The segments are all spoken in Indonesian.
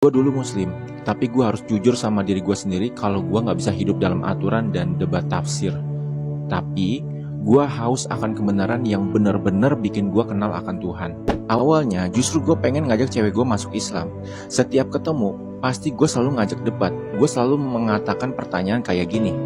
Gue dulu muslim, tapi gue harus jujur sama diri gue sendiri kalau gue gak bisa hidup dalam aturan dan debat tafsir. Tapi, gue haus akan kebenaran yang benar-benar bikin gue kenal akan Tuhan. Awalnya, justru gue pengen ngajak cewek gue masuk Islam. Setiap ketemu, pasti gue selalu ngajak debat. Gue selalu mengatakan pertanyaan kayak gini.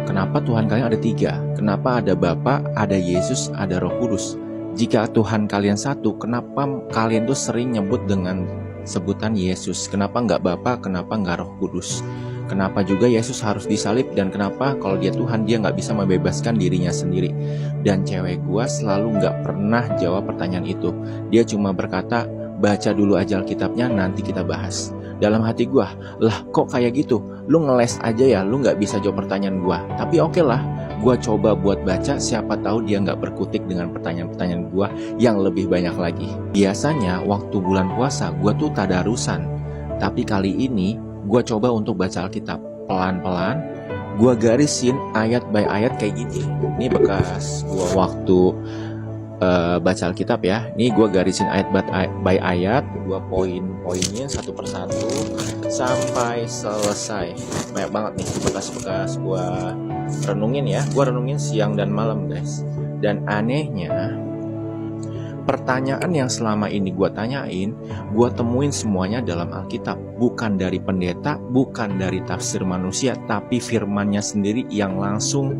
Kenapa Tuhan kalian ada 3? Kenapa ada Bapa, ada Yesus, ada Roh Kudus? Jika Tuhan kalian satu, kenapa kalian tuh sering nyebut dengan sebutan Yesus? Kenapa nggak Bapa? Kenapa nggak Roh Kudus? Kenapa juga Yesus harus disalib? Dan kenapa kalau dia Tuhan dia nggak bisa membebaskan dirinya sendiri? Dan cewek gua selalu nggak pernah jawab pertanyaan itu. Dia cuma berkata, baca dulu aja Alkitabnya, nanti kita bahas. Dalam hati gua, lah kok kayak gitu? Lu ngeles aja ya, lu nggak bisa jawab pertanyaan gua. Tapi oke lah, gua coba buat baca, siapa tahu dia nggak berkutik dengan pertanyaan-pertanyaan gua yang lebih banyak lagi. Biasanya waktu bulan puasa gua tuh tadarusan, tapi kali ini gua coba untuk baca Alkitab pelan-pelan. Gua garisin ayat by ayat kayak gini. Ini bekas gua waktu baca Alkitab ya. Ini gue garisin ayat by ayat, gue poin-poinnya satu persatu sampai selesai. Banyak banget nih bekas-bekas gue renungin ya. Gue renungin siang dan malam guys. Dan anehnya, pertanyaan yang selama ini gue tanyain, gue temuin semuanya dalam Alkitab. Bukan dari pendeta, bukan dari tafsir manusia, tapi firmannya sendiri yang langsung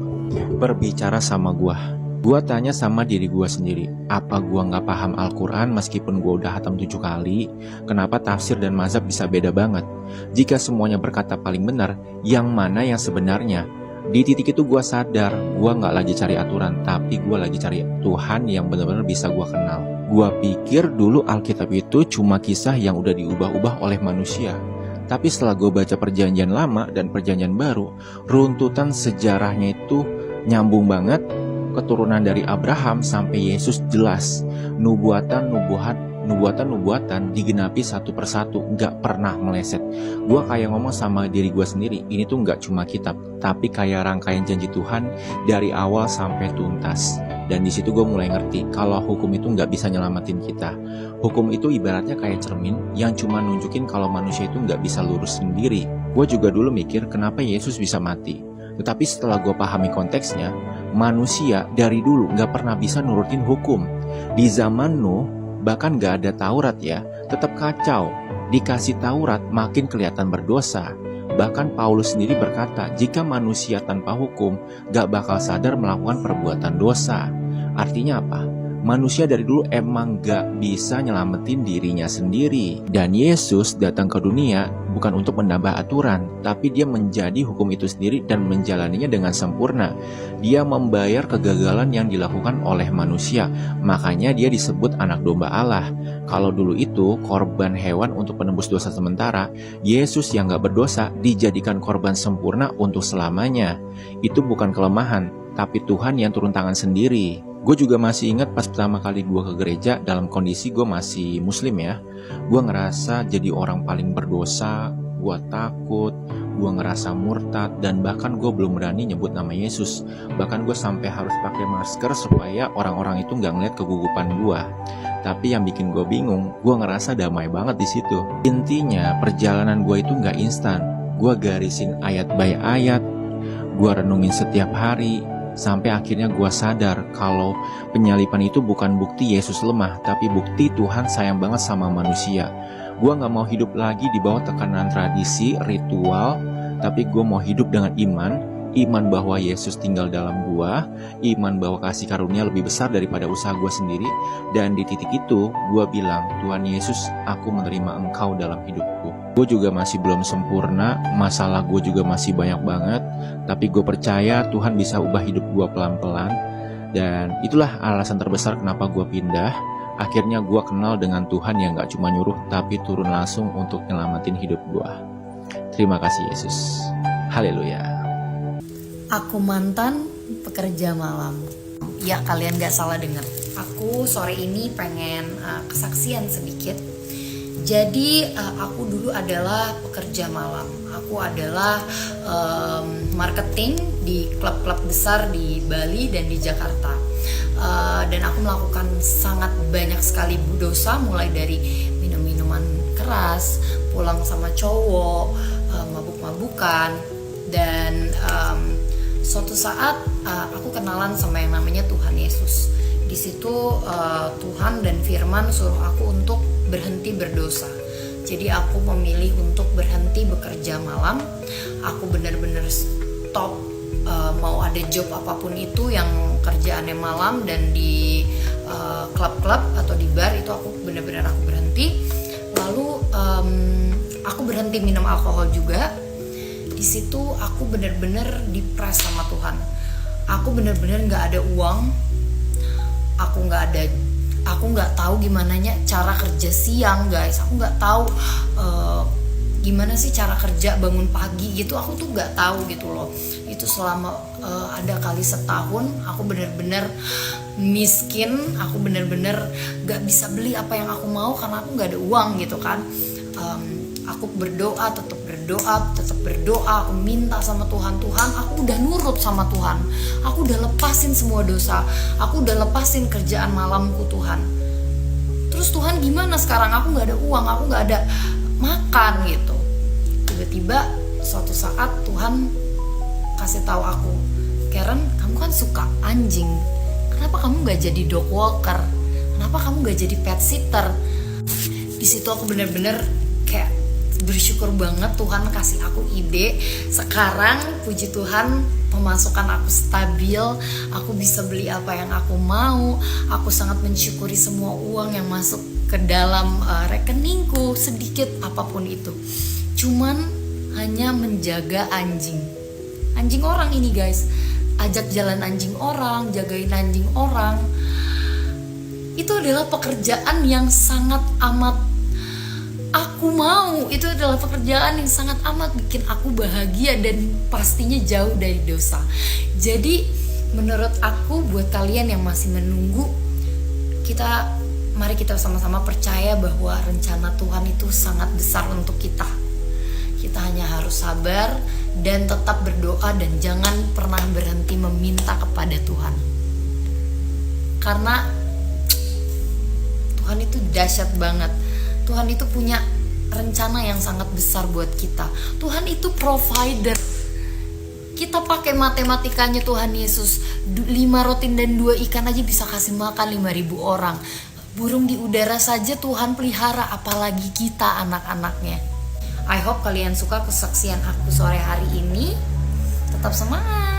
berbicara sama gue. Gue tanya sama diri gue sendiri, apa gue gak paham Al-Quran meskipun gue udah hatam 7 kali? Kenapa tafsir dan mazhab bisa beda banget? Jika semuanya berkata paling benar, yang mana yang sebenarnya? Di titik itu gue sadar, gue gak lagi cari aturan, tapi gue lagi cari Tuhan yang benar-benar bisa gue kenal. Gue pikir dulu Alkitab itu cuma kisah yang udah diubah-ubah oleh manusia. Tapi setelah gue baca perjanjian lama dan perjanjian baru, runtutan sejarahnya itu nyambung banget. Keturunan dari Abraham sampai Yesus jelas. Nubuatan digenapi satu persatu, gak pernah meleset. Gue kayak ngomong sama diri gue sendiri, ini tuh gak cuma kitab, tapi kayak rangkaian janji Tuhan dari awal sampai tuntas. Dan di situ gue mulai ngerti kalau hukum itu gak bisa nyelamatin kita. Hukum itu ibaratnya kayak cermin yang cuma nunjukin kalau manusia itu gak bisa lurus sendiri. Gue juga dulu mikir kenapa Yesus bisa mati. Tetapi setelah gue pahami konteksnya, manusia dari dulu gak pernah bisa nurutin hukum. Di zaman Nuh, bahkan gak ada Taurat ya, tetap kacau. Dikasih Taurat makin kelihatan berdosa. Bahkan Paulus sendiri berkata, jika manusia tanpa hukum gak bakal sadar melakukan perbuatan dosa. Artinya apa? Manusia dari dulu emang gak bisa nyelamatin dirinya sendiri. Dan Yesus datang ke dunia bukan untuk menambah aturan, tapi dia menjadi hukum itu sendiri dan menjalaninya dengan sempurna. Dia membayar kegagalan yang dilakukan oleh manusia, makanya dia disebut anak domba Allah. Kalau dulu itu korban hewan untuk penebus dosa sementara, Yesus yang gak berdosa dijadikan korban sempurna untuk selamanya. Itu bukan kelemahan, tapi Tuhan yang turun tangan sendiri. Gue juga masih ingat pas pertama kali gue ke gereja dalam kondisi gue masih muslim ya. Gue ngerasa jadi orang paling berdosa, gue takut, gue ngerasa murtad, dan bahkan gue belum berani nyebut nama Yesus. Bahkan gue sampai harus pakai masker supaya orang-orang itu gak ngeliat kegugupan gue. Tapi yang bikin gue bingung, gue ngerasa damai banget di situ. Intinya perjalanan gue itu gak instan. Gue garisin ayat by ayat, gue renungin setiap hari, sampai akhirnya gue sadar kalau penyalipan itu bukan bukti Yesus lemah, tapi bukti Tuhan sayang banget sama manusia. Gue gak mau hidup lagi di bawah tekanan tradisi, ritual, tapi gue mau hidup dengan iman bahwa Yesus tinggal dalam gue, iman bahwa kasih karunia lebih besar daripada usaha gue sendiri. Dan di titik itu gue bilang, Tuhan Yesus, aku menerima Engkau dalam hidupku. Gue juga masih belum sempurna, masalah gue juga masih banyak banget, tapi gue percaya Tuhan bisa ubah hidup gue pelan-pelan. Dan itulah alasan terbesar kenapa gue pindah. Akhirnya gue kenal dengan Tuhan yang gak cuma nyuruh, tapi turun langsung untuk nyelamatin hidup gue. Terima kasih Yesus. Haleluya. Aku mantan pekerja malam. Ya, kalian gak salah dengar. Aku sore ini pengen kesaksian sedikit. Jadi aku dulu adalah pekerja malam. Aku adalah marketing di klub-klub besar di Bali dan di Jakarta. Dan aku melakukan sangat banyak sekali dosa, mulai dari minum-minuman keras, keras, pulang sama cowok, mabuk-mabukan. Dan suatu saat aku kenalan sama yang namanya Tuhan Yesus. Di situ Tuhan dan Firman suruh aku untuk berhenti berdosa. Jadi aku memilih untuk berhenti bekerja malam. Aku benar-benar stop mau ada job apapun itu yang kerjaannya malam, dan di klub-klub atau di bar itu aku benar-benar berhenti. Lalu aku berhenti minum alkohol juga. Di situ aku benar-benar dipres sama Tuhan. Aku benar-benar nggak ada uang. Aku nggak tahu gimana cara kerja siang, guys. Aku nggak tahu gimana sih cara kerja bangun pagi gitu. Aku tuh nggak tahu gitu loh. Itu selama ada kali setahun aku benar-benar miskin. Aku benar-benar nggak bisa beli apa yang aku mau karena aku nggak ada uang gitu kan. Aku tetap berdoa, aku minta sama Tuhan, aku udah nurut sama Tuhan, aku udah lepasin semua dosa, aku udah lepasin kerjaan malamku Tuhan. Terus Tuhan gimana sekarang? Aku nggak ada uang, aku nggak ada makan gitu. Tiba-tiba suatu saat Tuhan kasih tahu aku, Karen, kamu kan suka anjing, kenapa kamu nggak jadi dog walker? Kenapa kamu nggak jadi pet sitter? Di situ aku bener-bener kayak bersyukur banget Tuhan kasih aku ide. Sekarang puji Tuhan pemasukan aku stabil, aku bisa beli apa yang aku mau. Aku sangat mensyukuri semua uang yang masuk ke dalam rekeningku, sedikit apapun itu. Cuman hanya menjaga anjing orang ini, guys. Ajak jalan anjing orang, jagain anjing orang. Itu adalah pekerjaan yang sangat amat aku mau. Itu adalah pekerjaan yang sangat amat bikin aku bahagia dan pastinya jauh dari dosa. Jadi menurut aku, buat kalian yang masih menunggu, mari kita sama-sama percaya bahwa rencana Tuhan itu sangat besar untuk kita. Kita hanya harus sabar dan tetap berdoa, dan jangan pernah berhenti meminta kepada Tuhan. Karena Tuhan itu dahsyat banget. Tuhan itu punya rencana yang sangat besar buat kita. Tuhan itu provider. Kita pakai matematikanya Tuhan Yesus, 5 roti dan 2 ikan aja bisa kasih makan 5.000 orang. Burung di udara saja Tuhan pelihara, apalagi kita anak-anaknya. I hope kalian suka kesaksian aku sore hari ini. Tetap semangat.